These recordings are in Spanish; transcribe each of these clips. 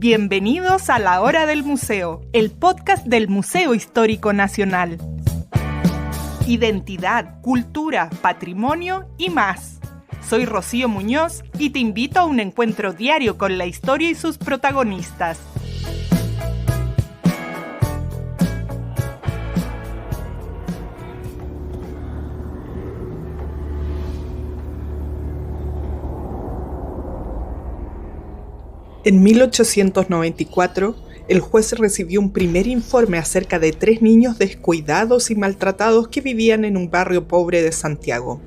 Bienvenidos a La Hora del Museo, el podcast del Museo Histórico Nacional. Identidad, cultura, patrimonio y más. Soy Rocío Muñoz y te invito a un encuentro diario con la historia y sus protagonistas. En 1894, el juez recibió un primer informe acerca de 3 niños descuidados y maltratados que vivían en un barrio pobre de Santiago.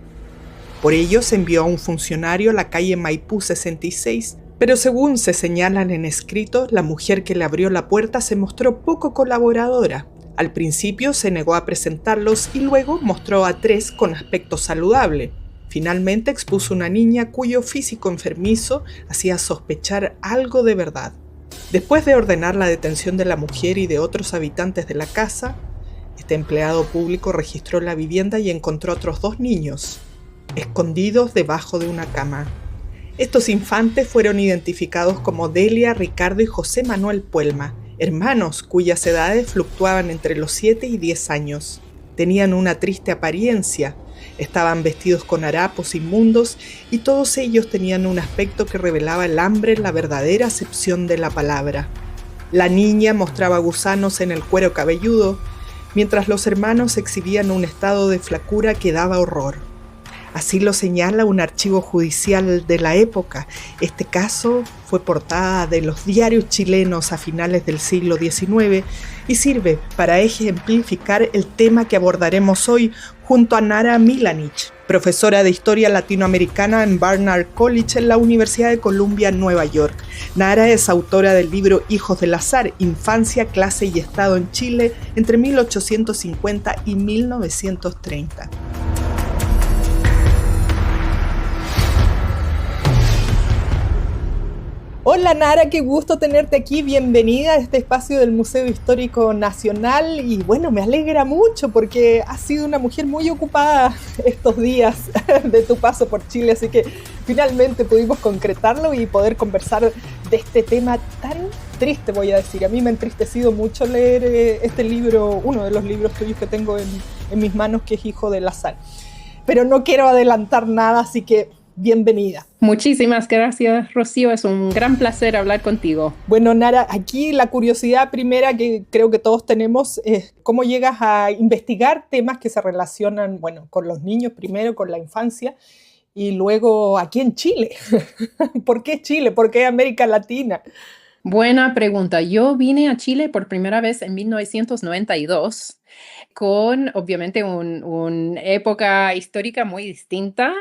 Por ello se envió a un funcionario a la calle Maipú 66, pero según se señalan en escrito, la mujer que le abrió la puerta se mostró poco colaboradora. Al principio se negó a presentarlos y luego mostró a 3 con aspecto saludable. Finalmente expuso una niña cuyo físico enfermizo hacía sospechar algo de verdad. Después de ordenar la detención de la mujer y de otros habitantes de la casa, este empleado público registró la vivienda y encontró otros 2 niños, escondidos debajo de una cama. Estos infantes fueron identificados como Delia, Ricardo y José Manuel Puelma, hermanos cuyas edades fluctuaban entre los 7 y 10 años. Tenían una triste apariencia. Estaban vestidos con harapos inmundos y todos ellos tenían un aspecto que revelaba el hambre en la verdadera acepción de la palabra. La niña mostraba gusanos en el cuero cabelludo, mientras los hermanos exhibían un estado de flacura que daba horror. Así lo señala un archivo judicial de la época. Este caso fue portada de los diarios chilenos a finales del siglo XIX y sirve para ejemplificar el tema que abordaremos hoy junto a Nara Milanich, profesora de Historia Latinoamericana en Barnard College en la Universidad de Columbia, Nueva York. Nara es autora del libro Hijos del Azar, Infancia, Clase y Estado en Chile entre 1850 y 1930. Hola Nara, qué gusto tenerte aquí, bienvenida a este espacio del Museo Histórico Nacional y bueno, me alegra mucho porque has sido una mujer muy ocupada estos días de tu paso por Chile, así que finalmente pudimos concretarlo y poder conversar de este tema tan triste, voy a decir. A mí me ha entristecido mucho leer este libro, uno de los libros tuyos que tengo en mis manos, que es Hijo del Azar. Pero no quiero adelantar nada, así que bienvenida. Muchísimas gracias, Rocío. Es un gran placer hablar contigo. Bueno, Nara, aquí la curiosidad primera que creo que todos tenemos es cómo llegas a investigar temas que se relacionan, bueno, con los niños primero, con la infancia, y luego aquí en Chile. ¿Por qué Chile? ¿Por qué América Latina? Buena pregunta. Yo vine a Chile por primera vez en 1992. Con obviamente una época histórica muy distinta.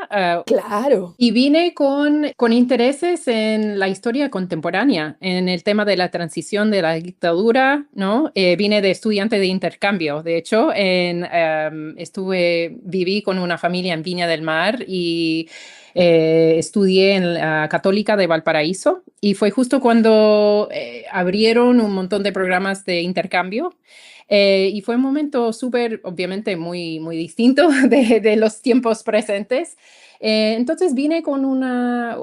Claro. Y vine con intereses en la historia contemporánea, en el tema de la transición de la dictadura, ¿no? Vine de estudiante de intercambio. De hecho, viví con una familia en Viña del Mar y estudié en la Católica de Valparaíso. Y fue justo cuando abrieron un montón de programas de intercambio. Y fue un momento súper, obviamente, muy, muy distinto de los tiempos presentes. Entonces vine con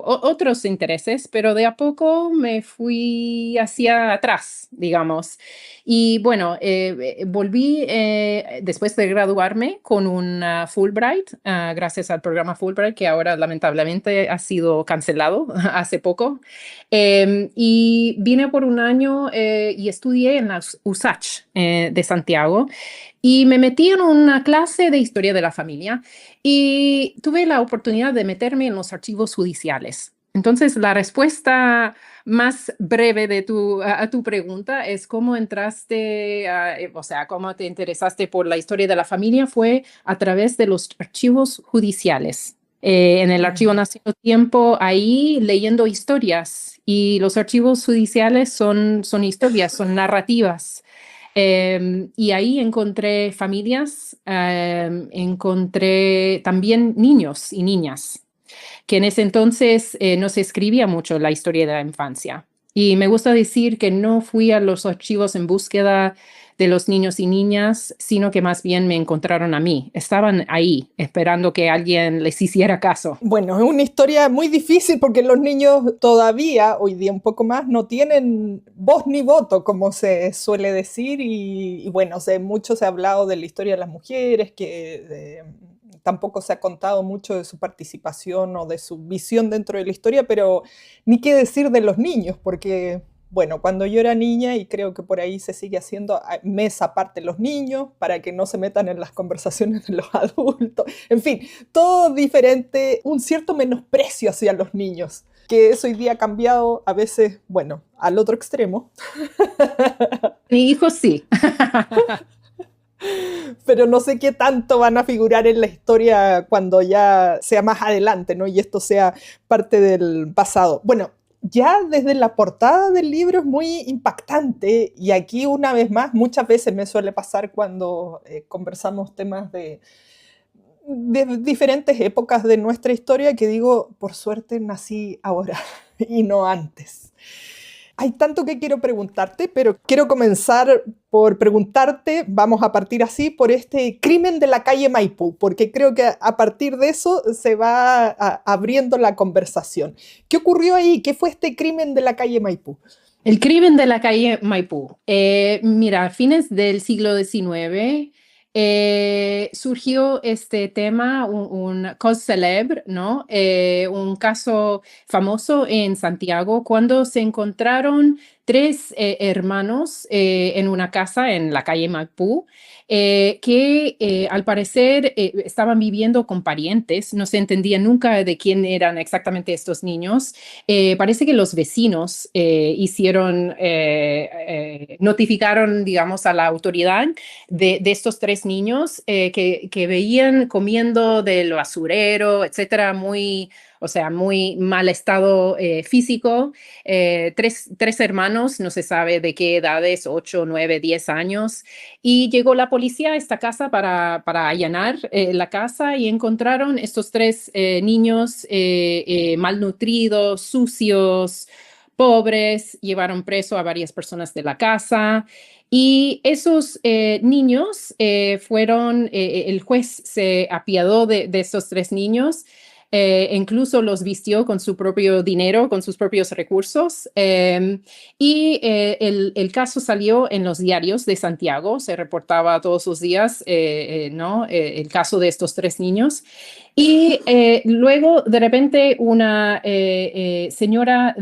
otros intereses, pero de a poco me fui hacia atrás, digamos. Y bueno, volví después de graduarme con una Fulbright, gracias al programa Fulbright, que ahora lamentablemente ha sido cancelado hace poco. Y vine por un año y estudié en la USACH de Santiago y me metí en una clase de historia de la familia y tuve la oportunidad de meterme en los archivos judiciales. Entonces, la respuesta más breve a tu pregunta es cómo entraste, cómo te interesaste por la historia de la familia fue a través de los archivos judiciales. En el Archivo Nacional Tiempo, ahí leyendo historias, y los archivos judiciales son historias, son narrativas. Y ahí encontré familias, encontré también niños y niñas, que en ese entonces no se escribía mucho la historia de la infancia. Y me gusta decir que no fui a los archivos en búsqueda de los niños y niñas, sino que más bien me encontraron a mí. Estaban ahí esperando que alguien les hiciera caso. Bueno, es una historia muy difícil porque los niños todavía, hoy día un poco más, no tienen voz ni voto, como se suele decir, y bueno, mucho se ha hablado de la historia de las mujeres, que tampoco se ha contado mucho de su participación o de su visión dentro de la historia, pero ni qué decir de los niños, porque bueno, cuando yo era niña, y creo que por ahí se sigue haciendo, mesa aparte los niños para que no se metan en las conversaciones de los adultos. En fin, todo diferente, un cierto menosprecio hacia los niños, que eso hoy día ha cambiado a veces, bueno, al otro extremo. Mi hijo sí. Pero no sé qué tanto van a figurar en la historia cuando ya sea más adelante, ¿no? Y esto sea parte del pasado. Bueno, ya desde la portada del libro es muy impactante y aquí una vez más, muchas veces me suele pasar cuando conversamos temas de diferentes épocas de nuestra historia que digo, por suerte nací ahora y no antes. Hay tanto que quiero preguntarte, pero quiero comenzar por preguntarte, vamos a partir así, por este crimen de la calle Maipú, porque creo que a partir de eso se va abriendo la conversación. ¿Qué ocurrió ahí? ¿Qué fue este crimen de la calle Maipú? El crimen de la calle Maipú. Mira, a fines del siglo XIX surgió este tema, un cause célèbre, ¿no? Un caso famoso en Santiago cuando se encontraron tres hermanos en una casa en la calle Maipú que al parecer estaban viviendo con parientes, no se entendía nunca de quién eran exactamente estos niños. Parece que los vecinos notificaron, digamos, a la autoridad de estos tres niños que veían comiendo del basurero, etcétera, o sea, muy mal estado físico. Tres hermanos, no se sabe de qué edades, 8, 9, 10 años. Y llegó la policía a esta casa para allanar la casa y encontraron estos tres niños malnutridos, sucios, pobres, llevaron preso a varias personas de la casa. Y esos niños el juez se apiadó de estos tres niños, incluso los vistió con su propio dinero, con sus propios recursos. El caso salió en los diarios de Santiago, se reportaba todos los días, ¿no? El caso de estos tres niños. Y luego, de repente, una señora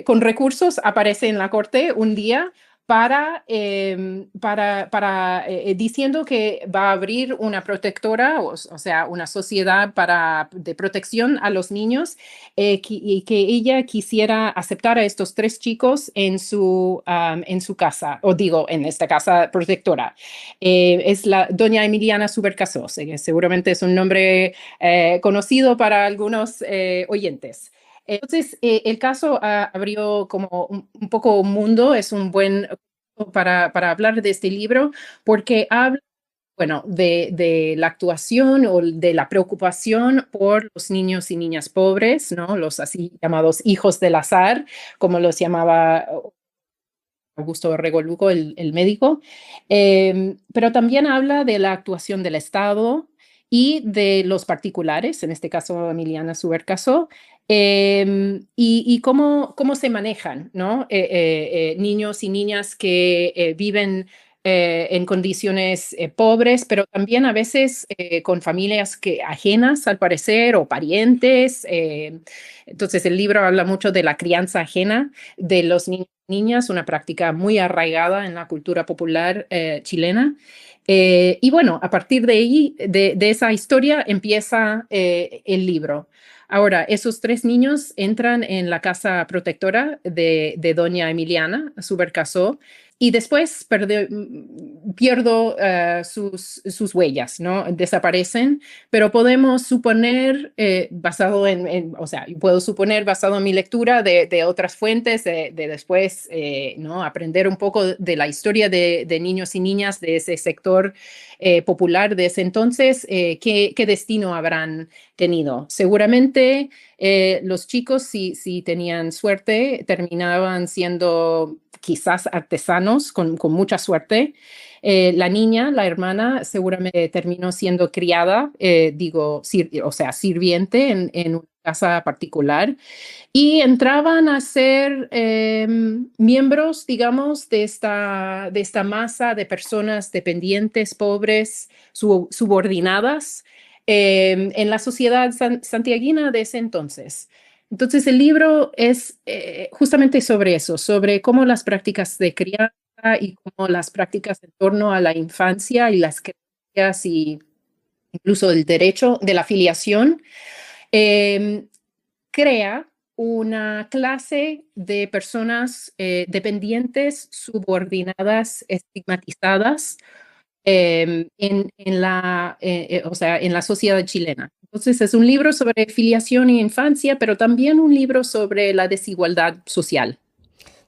con recursos aparece en la corte un día diciendo que va a abrir una protectora, o sea, una sociedad de protección a los niños, y que ella quisiera aceptar a estos tres chicos en su casa, o digo, en esta casa protectora. Es la doña Emiliana Subercaseaux, que seguramente es un nombre conocido para algunos oyentes. Entonces, el caso abrió como un poco un mundo, es un buen para hablar de este libro, porque habla, bueno, de la actuación o de la preocupación por los niños y niñas pobres, ¿no? Los así llamados hijos del azar, como los llamaba Augusto Orrego Lugo, el médico. Pero también habla de la actuación del Estado y de los particulares, en este caso Emiliana Subercaseaux, y cómo se manejan, ¿no? Niños y niñas que viven en condiciones pobres, pero también a veces con familias ajenas, al parecer, o parientes. Entonces, el libro habla mucho de la crianza ajena de los niños y niñas, una práctica muy arraigada en la cultura popular chilena. Y bueno, a partir de ahí, de esa historia, empieza el libro. Ahora, esos tres niños entran en la casa protectora de doña Emiliana Subercaseaux y después pierdo sus huellas, ¿no? Desaparecen, pero podemos suponer, o sea, puedo suponer basado en mi lectura de otras fuentes, de después, ¿no? Aprender un poco de la historia de niños y niñas de ese sector popular de ese entonces, qué destino habrán tenido. Seguramente Los chicos, si tenían suerte, terminaban siendo quizás artesanos con mucha suerte. La niña, la hermana, seguramente terminó siendo criada, o sea, sirviente en una casa particular y entraban a ser miembros, digamos, de esta masa de personas dependientes, pobres, subordinadas en la sociedad santiaguina de ese entonces. Entonces, el libro es justamente sobre eso, sobre cómo las prácticas de crianza y cómo las prácticas en torno a la infancia y las creencias y incluso el derecho de la filiación eh, crea una clase de personas dependientes, subordinadas, estigmatizadas o sea, en la sociedad chilena. Entonces, es un libro sobre filiación y infancia, pero también un libro sobre la desigualdad social.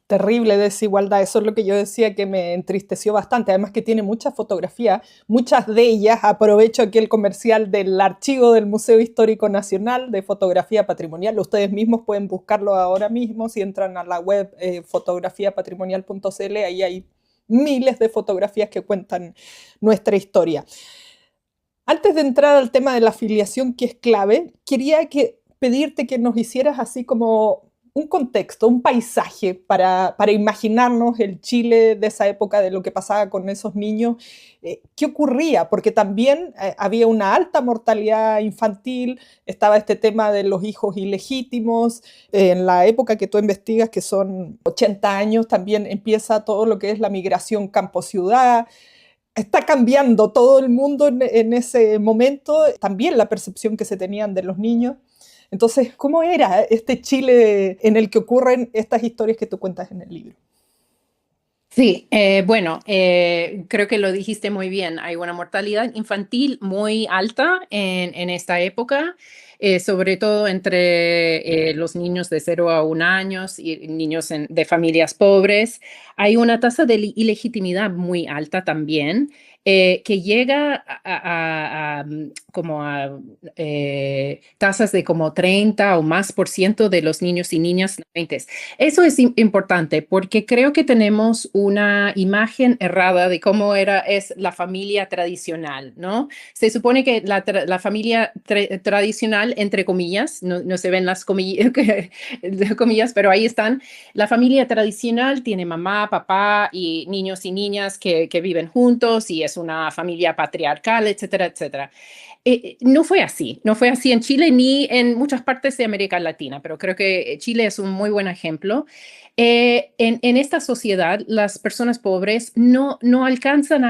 Terrible desigualdad, eso es lo que yo decía que me entristeció bastante, además que tiene muchas fotografías, muchas de ellas, aprovecho aquí el comercial del archivo del Museo Histórico Nacional de Fotografía Patrimonial, ustedes mismos pueden buscarlo ahora mismo, si entran a la web fotografiapatrimonial.cl, ahí hay miles de fotografías que cuentan nuestra historia. Antes de entrar al tema de la afiliación, que es clave, quería pedirte que nos hicieras así como un contexto, un paisaje para imaginarnos el Chile de esa época, de lo que pasaba con esos niños. ¿Qué ocurría? Porque también había una alta mortalidad infantil, estaba este tema de los hijos ilegítimos. En la época que tú investigas, que son 80 años, también empieza todo lo que es la migración campo-ciudad. Está cambiando todo el mundo en ese momento, también la percepción que se tenían de los niños. Entonces, ¿cómo era este Chile en el que ocurren estas historias que tú cuentas en el libro? Sí, bueno, creo que lo dijiste muy bien. Hay una mortalidad infantil muy alta en esta época, sobre todo entre los niños de 0 a 1 años y niños de familias pobres. Hay una tasa de ilegitimidad muy alta también, que llega como a tasas de como 30 o más por ciento de los niños y niñas nacientes. Eso es importante porque creo que tenemos una imagen errada de cómo es la familia tradicional, ¿no? Se supone que la familia tradicional, entre comillas, no se ven las comillas, pero ahí están. La familia tradicional tiene mamá, papá y niños y niñas que viven juntos y es una familia patriarcal, etcétera, etcétera. No fue así, no fue así en Chile ni en muchas partes de América Latina, pero creo que Chile es un muy buen ejemplo. En esta sociedad, las personas pobres no alcanzan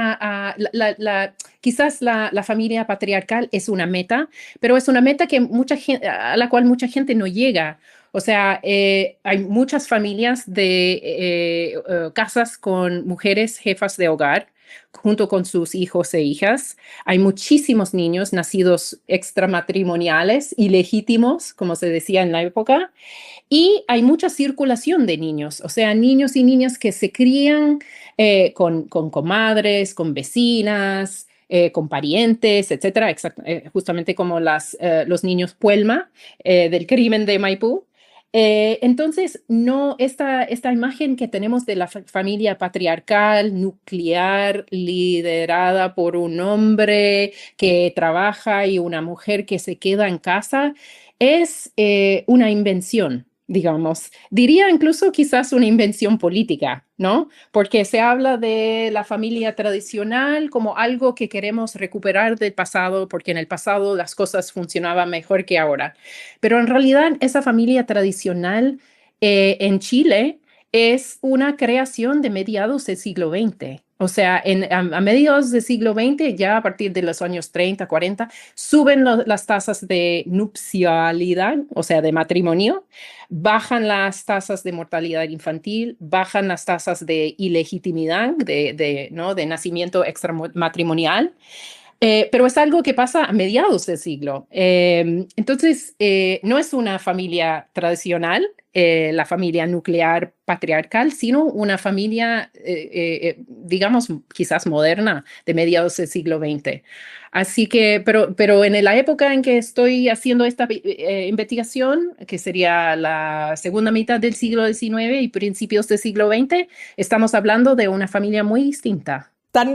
quizás la familia patriarcal es una meta, pero es una meta que a la cual mucha gente no llega. O sea, hay muchas familias de casas con mujeres jefas de hogar junto con sus hijos e hijas. Hay muchísimos niños nacidos extramatrimoniales, ilegítimos, como se decía en la época, y hay mucha circulación de niños, o sea, niños y niñas que se crían con comadres, con vecinas, con parientes, etcétera, justamente como los niños Puelma del crimen de Maipú. Entonces, no, esta imagen que tenemos de la familia patriarcal, nuclear, liderada por un hombre que trabaja y una mujer que se queda en casa, es una invención, digamos. Diría incluso quizás una invención política, ¿no? Porque se habla de la familia tradicional como algo que queremos recuperar del pasado, porque en el pasado las cosas funcionaban mejor que ahora. Pero en realidad esa familia tradicional en Chile es una creación de mediados del siglo XX. O sea, a mediados del siglo XX, ya a partir de los años 30, 40, suben las tasas de nupcialidad, o sea, de matrimonio, bajan las tasas de mortalidad infantil, bajan las tasas de ilegitimidad, ¿no? de nacimiento extramatrimonial. Pero es algo que pasa a mediados del siglo. Entonces, no es una familia tradicional, la familia nuclear patriarcal, sino una familia, digamos, quizás moderna de mediados del siglo XX. Así que, pero en la época en que estoy haciendo esta investigación, que sería la segunda mitad del siglo XIX y principios del siglo XX, estamos hablando de una familia muy distinta.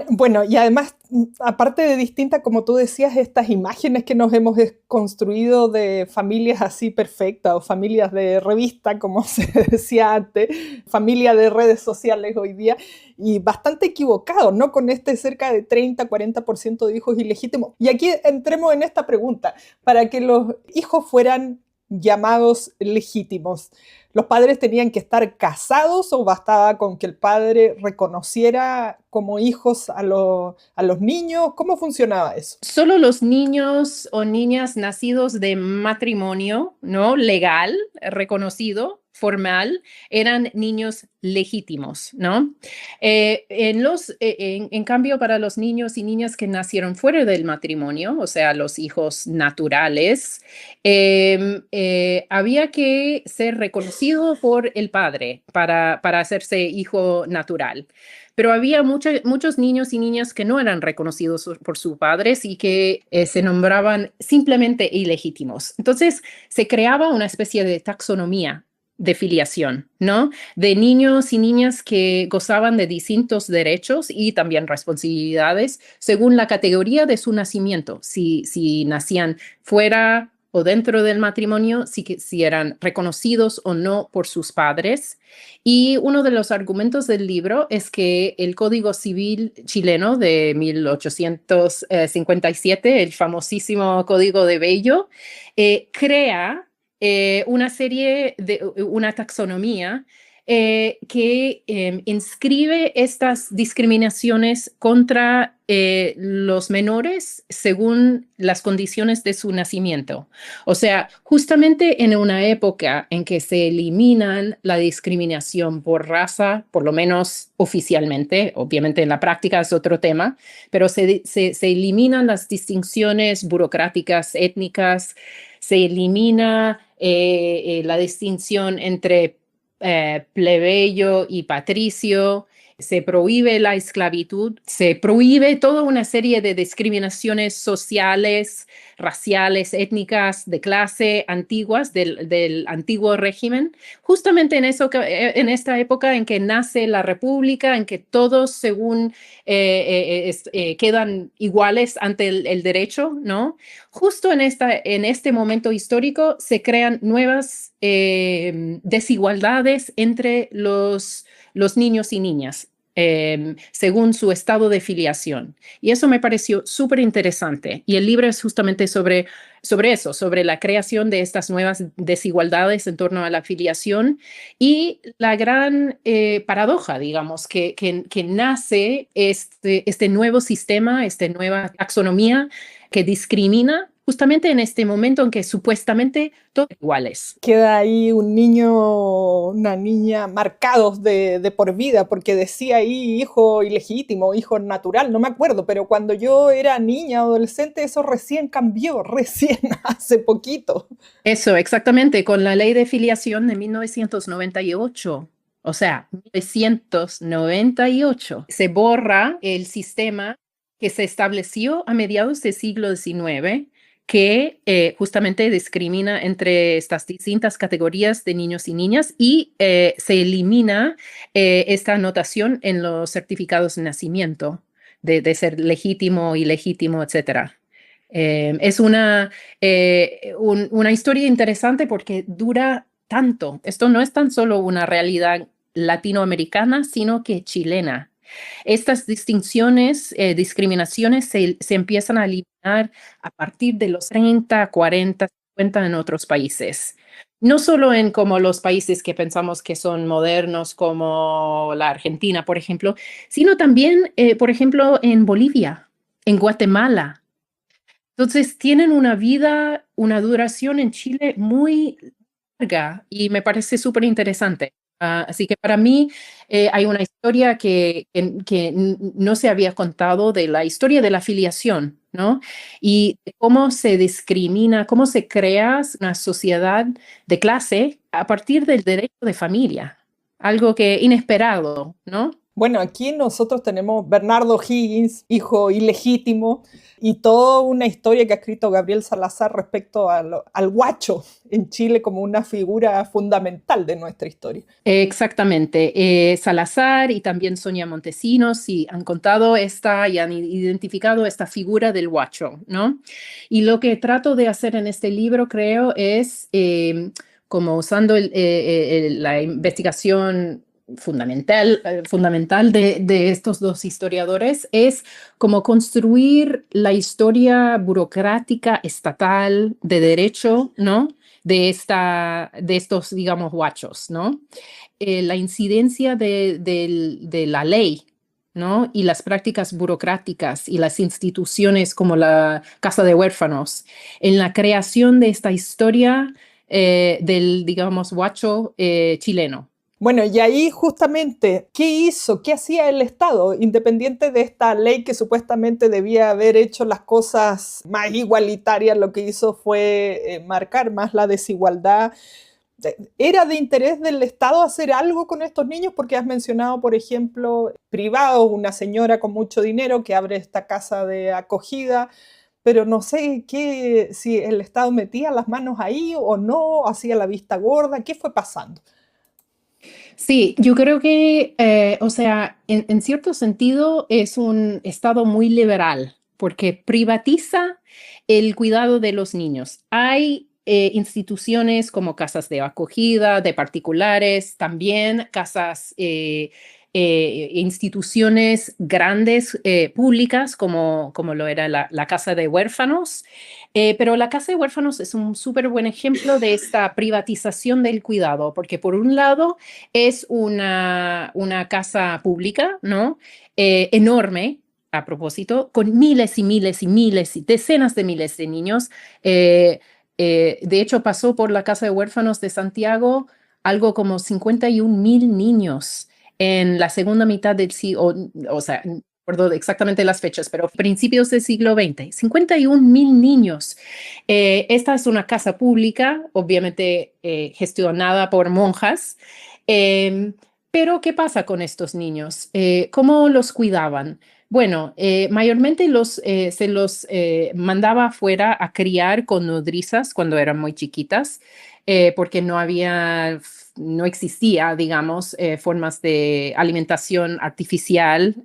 Bueno, y además, aparte de distinta, como tú decías, estas imágenes que nos hemos construido de familias así perfectas o familias de revista, como se decía antes, familia de redes sociales hoy día, y bastante equivocado, ¿no? Con este cerca de 30-40% de hijos ilegítimos. Y aquí entremos en esta pregunta, para que los hijos fueran llamados legítimos, ¿los padres tenían que estar casados o bastaba con que el padre reconociera como hijos a los niños? ¿Cómo funcionaba eso? Solo los niños o niñas nacidos de matrimonio, ¿no? Legal, reconocido, formal, eran niños legítimos, ¿no? En cambio, para los niños y niñas que nacieron fuera del matrimonio, o sea, los hijos naturales, había que ser reconocido por el padre para hacerse hijo natural. Pero había muchos niños y niñas que no eran reconocidos por sus padres y que se nombraban simplemente ilegítimos. Entonces se creaba una especie de taxonomía de filiación, ¿no? De niños y niñas que gozaban de distintos derechos y también responsabilidades según la categoría de su nacimiento, si nacían fuera o dentro del matrimonio, si eran reconocidos o no por sus padres. Y uno de los argumentos del libro es que el Código Civil chileno de 1857, el famosísimo Código de Bello, crea una taxonomía que inscribe estas discriminaciones contra los menores según las condiciones de su nacimiento. O sea, justamente en una época en que se eliminan la discriminación por raza, por lo menos oficialmente, obviamente en la práctica es otro tema, pero se eliminan las distinciones burocráticas, étnicas, se elimina la distinción entre plebeyo y patricio, se prohíbe la esclavitud, se prohíbe toda una serie de discriminaciones sociales, raciales, étnicas, de clase, antiguas del antiguo régimen, justamente en esta época en que nace la República, en que todos según quedan iguales ante el derecho, ¿no? Justo en este momento histórico se crean nuevas desigualdades entre los niños y niñas, según su estado de filiación. Y eso me pareció súper interesante. Y el libro es justamente sobre eso, sobre la creación de estas nuevas desigualdades en torno a la filiación y la gran paradoja, digamos, que nace este nuevo sistema, esta nueva taxonomía que discrimina justamente en este momento en que supuestamente todos iguales. Queda ahí un niño, una niña marcados de por vida, porque decía ahí hijo ilegítimo, hijo natural, no me acuerdo, pero cuando yo era niña, adolescente, eso recién cambió, recién hace poquito. Eso, exactamente, con la ley de filiación de 1998. O sea, 1998 se borra el sistema que se estableció a mediados del siglo XIX que justamente discrimina entre estas distintas categorías de niños y niñas y se elimina esta anotación en los certificados de nacimiento de ser legítimo, ilegítimo, etcétera. Es una historia interesante porque dura tanto. Esto no es tan solo una realidad latinoamericana, sino que chilena. Estas distinciones, discriminaciones se empiezan a eliminar a partir de los 30, 40, 50 en otros países. No solo en como los países que pensamos que son modernos, como la Argentina, por ejemplo, sino también, por ejemplo, en Bolivia, en Guatemala. Entonces, tienen una duración en Chile muy larga y me parece súper interesante. Así que para mí hay una historia que no se había contado de la historia de la filiación, ¿no? Y de cómo se discrimina, cómo se crea una sociedad de clase a partir del derecho de familia. Algo que inesperado, ¿no? Bueno, aquí nosotros tenemos Bernardo Higgins, hijo ilegítimo, y toda una historia que ha escrito Gabriel Salazar respecto al guacho en Chile como una figura fundamental de nuestra historia. Exactamente. Salazar y también Sonia Montesinos sí han contado esta y han identificado esta figura del guacho, ¿no? Y lo que trato de hacer en este libro, creo, es como usando la investigación fundamental de estos dos historiadores, es como construir la historia burocrática estatal de derecho, ¿no? De estos, digamos, guachos, ¿no? La incidencia de la ley, ¿no? Y las prácticas burocráticas y las instituciones como la Casa de Huérfanos en la creación de esta historia del, digamos, guacho chileno. Bueno, y ahí justamente, ¿qué hizo? ¿Qué hacía el Estado? Independiente de esta ley que supuestamente debía haber hecho las cosas más igualitarias, lo que hizo fue marcar más la desigualdad. ¿Era de interés del Estado hacer algo con estos niños? Porque has mencionado, por ejemplo, privados, una señora con mucho dinero que abre esta casa de acogida, pero no sé si el Estado metía las manos ahí o no, hacía la vista gorda, ¿qué fue pasando? Sí, yo creo que, o sea, en cierto sentido es un estado muy liberal porque privatiza el cuidado de los niños. Hay instituciones como casas de acogida, de particulares, también casas, instituciones grandes públicas como lo era la Casa de Huérfanos. Pero la Casa de Huérfanos es un súper buen ejemplo de esta privatización del cuidado, porque por un lado es una casa pública, ¿no? Enorme, a propósito, con miles y miles y miles y decenas de miles de niños. De hecho, pasó por la Casa de Huérfanos de Santiago algo como 51,000 niños en la segunda mitad del siglo, o sea, no recuerdo exactamente las fechas, pero principios del siglo XX, 51,000 niños. Esta es una casa pública, obviamente gestionada por monjas. Eh, pero, ¿qué pasa con estos niños? ¿Cómo los cuidaban? Bueno, mayormente se los mandaba afuera a criar con nodrizas cuando eran muy chiquitas, porque no existía, digamos, formas de alimentación artificial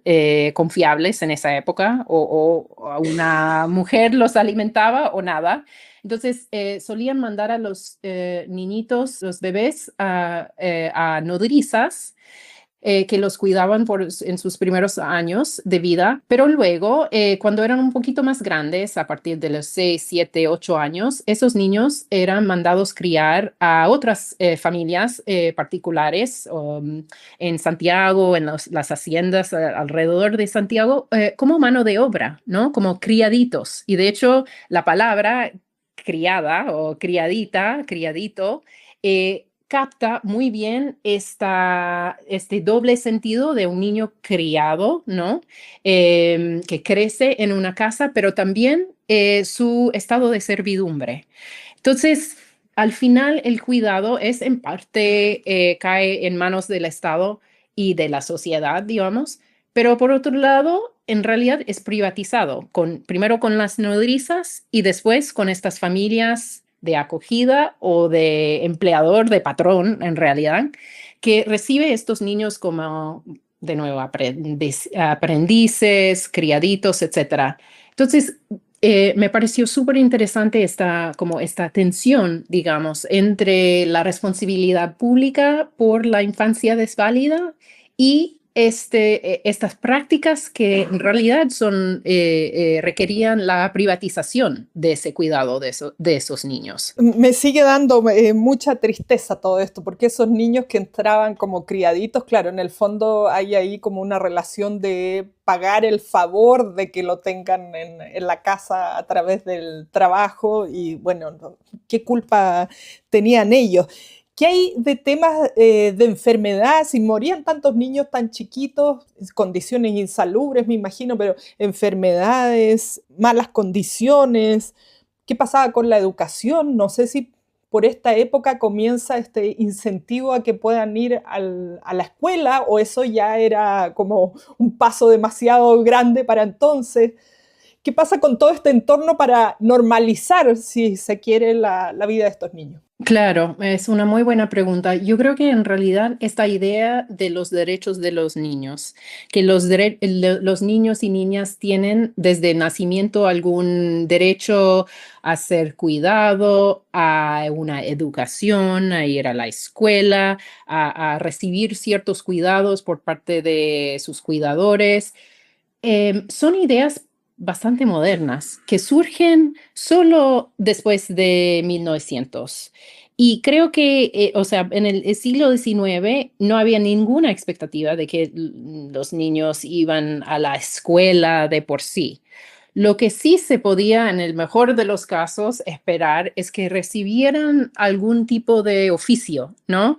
confiables en esa época, o una mujer los alimentaba o nada. Entonces, solían mandar a los niñitos, los bebés, a nodrizas que los cuidaban en sus primeros años de vida, pero luego, cuando eran un poquito más grandes, a partir de los 6, 7, 8 años, esos niños eran mandados criar a otras familias particulares en Santiago, en las haciendas alrededor de Santiago, como mano de obra, ¿no? Como criaditos. Y de hecho, la palabra criada o criadita, criadito, capta muy bien este doble sentido de un niño criado, ¿no? Que crece en una casa, pero también su estado de servidumbre. Entonces, al final, el cuidado es en parte, cae en manos del Estado y de la sociedad, digamos, pero por otro lado, en realidad es privatizado, primero con las nodrizas y después con estas familias de acogida o de empleador, de patrón, en realidad, que recibe estos niños como, de nuevo, aprendices, criaditos, etcétera. Entonces, me pareció súper interesante como esta tensión, digamos, entre la responsabilidad pública por la infancia desválida y estas prácticas que en realidad requerían la privatización de ese cuidado de esos niños. Me sigue dando mucha tristeza todo esto, porque esos niños que entraban como criaditos, claro, en el fondo hay ahí como una relación de pagar el favor de que lo tengan en la casa a través del trabajo y bueno, ¿qué culpa tenían ellos? ¿Qué hay de temas de enfermedad? Si morían tantos niños tan chiquitos, condiciones insalubres, me imagino, pero enfermedades, malas condiciones. ¿Qué pasaba con la educación? No sé si por esta época comienza este incentivo a que puedan ir a la escuela, o eso ya era como un paso demasiado grande para entonces. ¿Qué pasa con todo este entorno para normalizar, si se quiere, la vida de estos niños? Claro, es una muy buena pregunta. Yo creo que en realidad esta idea de los derechos de los niños, que los niños y niñas tienen desde nacimiento algún derecho a ser cuidado, a una educación, a ir a la escuela, a recibir ciertos cuidados por parte de sus cuidadores. Son ideas bastante modernas que surgen solo después de 1900. Y creo que, o sea, en el siglo XIX no había ninguna expectativa de que los niños iban a la escuela de por sí. Lo que sí se podía, en el mejor de los casos, esperar es que recibieran algún tipo de oficio, ¿no?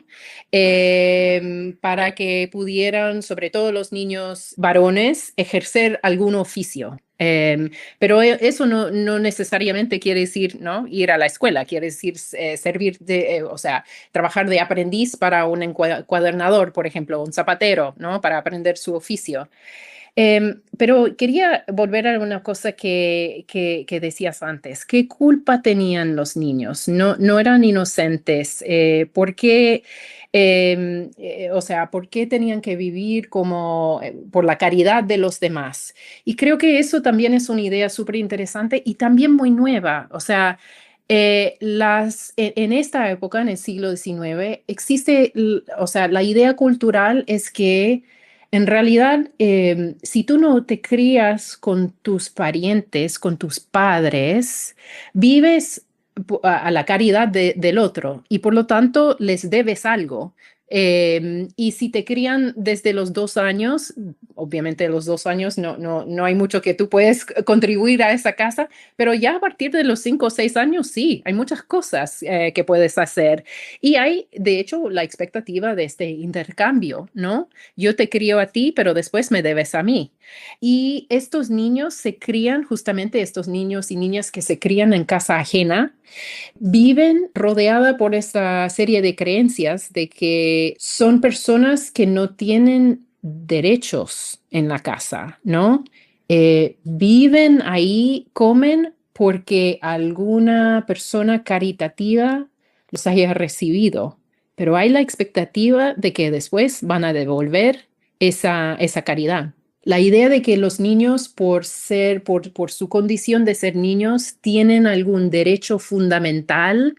Para que pudieran, sobre todo los niños varones, ejercer algún oficio. Pero eso no necesariamente quiere decir, ¿no?, ir a la escuela, quiere decir servir o sea, trabajar de aprendiz para un encuadernador, por ejemplo, un zapatero, ¿no?, para aprender su oficio. Pero quería volver a una cosa que decías antes. ¿Qué culpa tenían los niños? No eran inocentes. ¿Por qué, o sea, por qué tenían que vivir como por la caridad de los demás? Y creo que eso también es una idea súper interesante y también muy nueva. O sea, en esta época, en el siglo XIX, existe, o sea, la idea cultural es que en realidad, si tú no te crías con tus parientes, con tus padres, vives a la caridad del otro y por lo tanto les debes algo. Y si te crían desde los 2 años, obviamente los 2 años no hay mucho que tú puedes contribuir a esa casa, pero ya a partir de los 5 o 6 años, sí, hay muchas cosas que puedes hacer. Y hay, de hecho, la expectativa de este intercambio, ¿no? Yo te crío a ti, pero después me debes a mí. Y estos niños se crían, justamente estos niños y niñas que se crían en casa ajena, viven rodeada por esta serie de creencias de que son personas que no tienen derechos en la casa, ¿no? Viven ahí, comen porque alguna persona caritativa los haya recibido, pero hay la expectativa de que después van a devolver esa caridad. La idea de que los niños, por su condición de ser niños, tienen algún derecho fundamental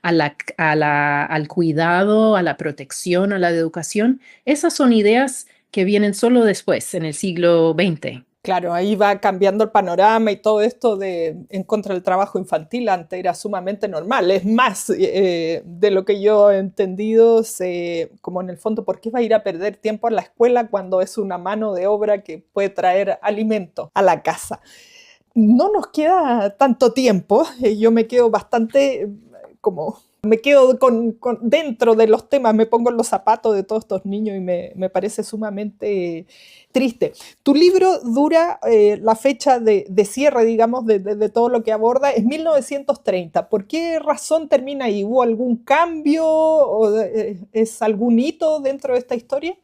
al cuidado, a la protección, a la educación, esas son ideas que vienen solo después, en el siglo XX. Claro, ahí va cambiando el panorama y todo esto en contra del trabajo infantil antes era sumamente normal. Es más, de lo que yo he entendido, como en el fondo, ¿por qué va a ir a perder tiempo a la escuela cuando es una mano de obra que puede traer alimento a la casa? No nos queda tanto tiempo, yo me quedo bastante como... Me quedo dentro de los temas, me pongo en los zapatos de todos estos niños y me parece sumamente triste. Tu libro dura, la fecha de cierre, digamos, de todo lo que aborda, es 1930. ¿Por qué razón termina ahí? ¿Hubo algún cambio o es algún hito dentro de esta historia?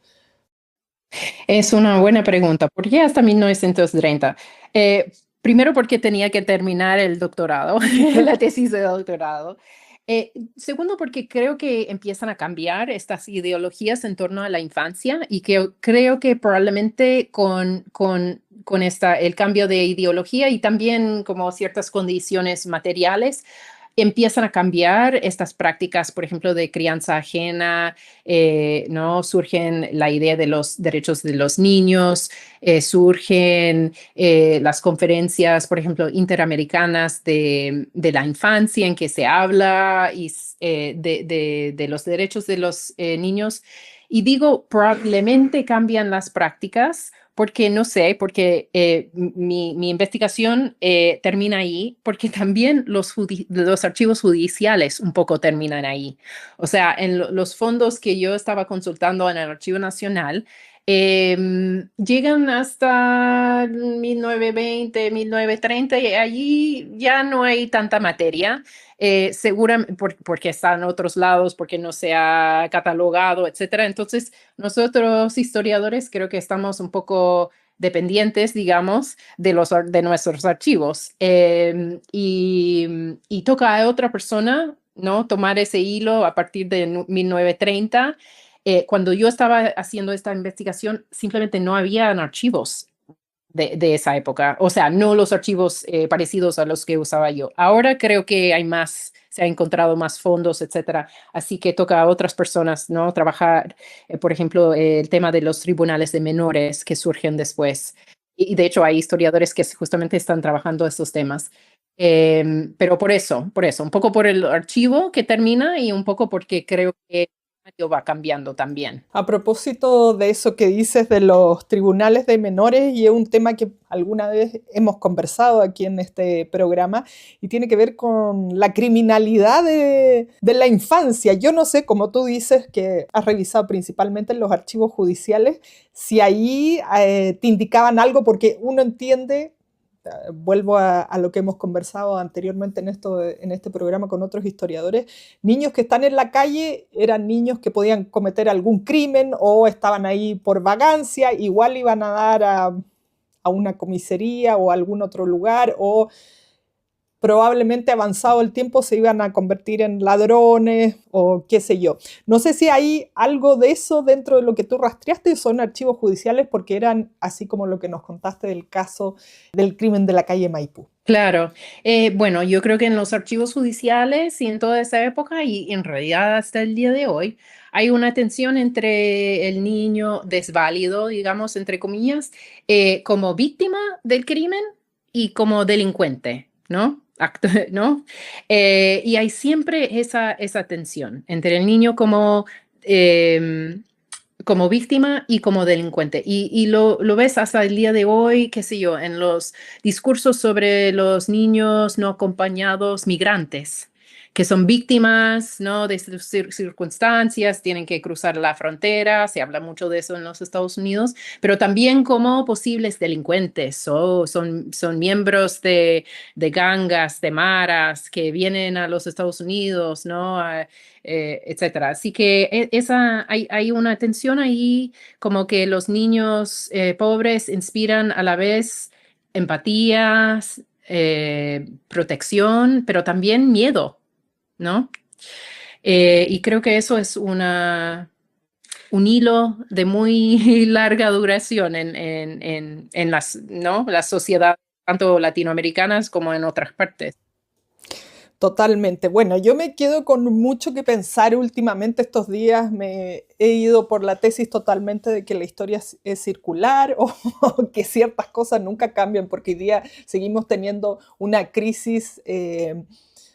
Es una buena pregunta. ¿Por qué hasta 1930? Primero porque tenía que terminar el doctorado, la tesis de doctorado. Segundo, porque creo que empiezan a cambiar estas ideologías en torno a la infancia y que creo que probablemente con el cambio de ideología y también como ciertas condiciones materiales, empiezan a cambiar estas prácticas, por ejemplo, de crianza ajena, ¿no? Surgen la idea de los derechos de los niños, surgen las conferencias, por ejemplo, interamericanas de la infancia en que se habla de los derechos de los niños. Y digo, probablemente cambian las prácticas porque no sé, porque mi investigación termina ahí, porque también los archivos judiciales un poco terminan ahí. O sea, en los fondos que yo estaba consultando en el Archivo Nacional, llegan hasta 1920, 1930 y allí ya no hay tanta materia. Seguramente porque está en otros lados, porque no se ha catalogado, etcétera. Entonces, nosotros historiadores creo que estamos un poco dependientes, digamos, de nuestros archivos. Y toca a otra persona, ¿no? Tomar ese hilo a partir de 1930. Cuando yo estaba haciendo esta investigación, simplemente no había archivos de esa época. O sea, no los archivos parecidos a los que usaba yo. Ahora creo que hay más, se ha encontrado más fondos, etcétera. Así que toca a otras personas, ¿no? Trabajar, por ejemplo, el tema de los tribunales de menores que surgen después. Y de hecho hay historiadores que justamente están trabajando estos temas. Pero por eso, un poco por el archivo que termina y un poco porque creo que va cambiando también. A propósito de eso que dices de los tribunales de menores, y es un tema que alguna vez hemos conversado aquí en este programa, y tiene que ver con la criminalidad de la infancia. Yo no sé, como tú dices, que has revisado principalmente en los archivos judiciales, si ahí te indicaban algo, porque uno entiende... Vuelvo a lo que hemos conversado anteriormente en este programa con otros historiadores. Niños que están en la calle eran niños que podían cometer algún crimen o estaban ahí por vagancia, igual iban a dar a una comisaría o a algún otro lugar, o probablemente avanzado el tiempo se iban a convertir en ladrones o qué sé yo. No sé si hay algo de eso dentro de lo que tú rastreaste, son archivos judiciales, porque eran así como lo que nos contaste del caso del crimen de la calle Maipú. Claro. Bueno, yo creo que en los archivos judiciales y en toda esa época y en realidad hasta el día de hoy hay una tensión entre el niño desválido, digamos, entre comillas, como víctima del crimen y como delincuente, ¿no? ¿No? Y hay siempre esa tensión entre el niño como víctima y como delincuente. Y lo ves hasta el día de hoy, qué sé yo, en los discursos sobre los niños no acompañados migrantes, que son víctimas, ¿no? De sus circunstancias, tienen que cruzar la frontera, se habla mucho de eso en los Estados Unidos, pero también como posibles delincuentes o son miembros de gangas, de maras que vienen a los Estados Unidos, ¿no? Etcétera. Así que hay una tensión ahí, como que los niños pobres inspiran a la vez empatías, protección, pero también miedo, ¿no? Y creo que eso es un hilo de muy larga duración en ¿no? las sociedades, tanto latinoamericanas como en otras partes. Totalmente. Bueno, yo me quedo con mucho que pensar últimamente estos días. Me he ido por la tesis totalmente de que la historia es circular o que ciertas cosas nunca cambian, porque hoy día seguimos teniendo una crisis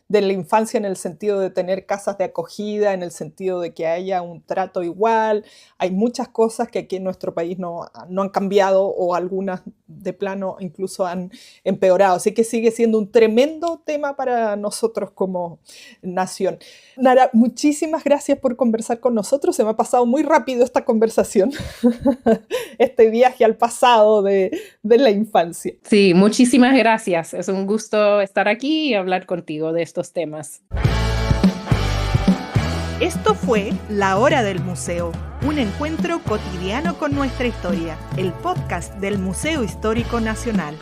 de la infancia en el sentido de tener casas de acogida, en el sentido de que haya un trato igual. Hay muchas cosas que aquí en nuestro país no han cambiado, o algunas de plano incluso han empeorado. Así que sigue siendo un tremendo tema para nosotros como nación. Nara, muchísimas gracias por conversar con nosotros. Se me ha pasado muy rápido esta conversación, este viaje al pasado de la infancia. Sí, muchísimas gracias. Es un gusto estar aquí y hablar contigo de estos temas. Esto fue La Hora del Museo, un encuentro cotidiano con nuestra historia, el podcast del Museo Histórico Nacional.